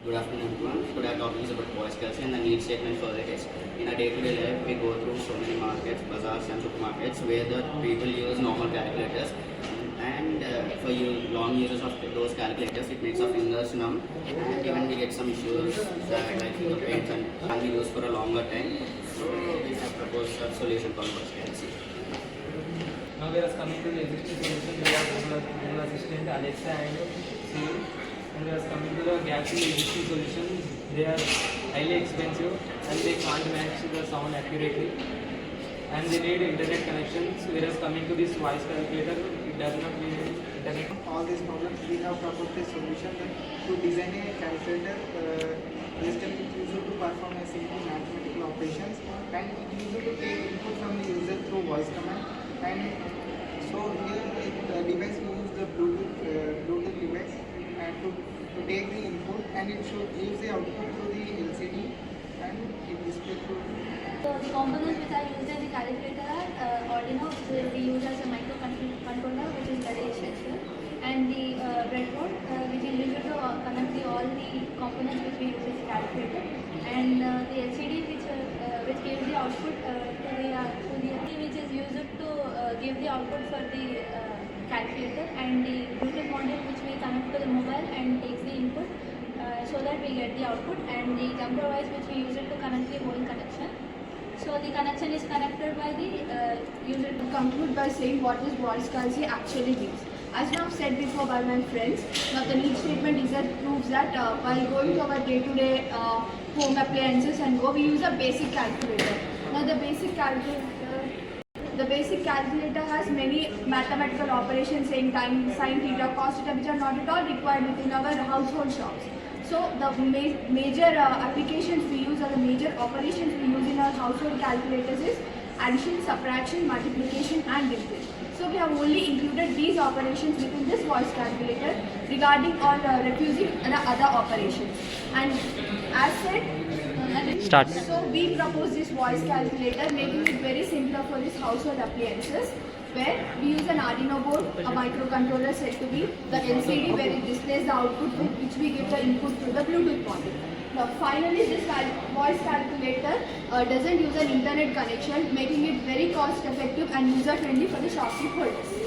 Good afternoon, everyone. Today our topic is about voice culture and the need statement for it is. In our day-to-day life, we go through so many markets, bazaars and supermarkets where the people use normal calculators. And for long uses of those calculators, it makes our fingers numb, and even we get some issues that like the pains and can be used for a longer time. So we have proposed a solution called voice culture. Now we are coming to the existing solution. We have Google Assistant, Alexa and Siri. And we are coming to the gaps in the existing solutions. They are highly expensive and they can't match the sound accurately. And they need internet connections. Whereas coming to this voice calculator, it does not need internet. All these problems, we have proposed a solution that to design a calculator. This can be used to perform a simple mathematical operations, and it used to take input from the user through voice command. And so here the device we use the Bluetooth device and to take the input, and it should use the output through the LCD and it display through. So the components which are used in the calculator are Arduino, which will be used as a microcontroller, which is very essential, and the breadboard, which is used to connect all the components which we use in the calculator, and the LCD, which gives the output to the which is used to give the output for the calculator, and the Bluetooth module which we connect to the mobile and takes the input so that we get the output, and the jumper wires which we use it to connect the whole connection. So the connection is connected by the user. To conclude by saying what is voice culture actually means. As now said before by my friends, now the need statement is that proves that while going to our day-to-day home appliances and go, we use a basic calculator. Now the basic calculator has many mathematical operations saying time, sine, theta, cos, theta, which are not at all required within our household shops. So the major applications we use or the major operations we use in our household calculators is addition, subtraction, multiplication and division. So we have only included these operations within this voice calculator regarding all refusing the other operations. And as said, Start. So we propose this voice calculator, making it very simpler for these household appliances, where we use an Arduino board, a microcontroller said to be the LCD, where it displays the output with which we get the input through the Bluetooth module. Now finally, this voice calculator doesn't use an internet connection, making it very cost effective and user friendly for the shopkeep holders.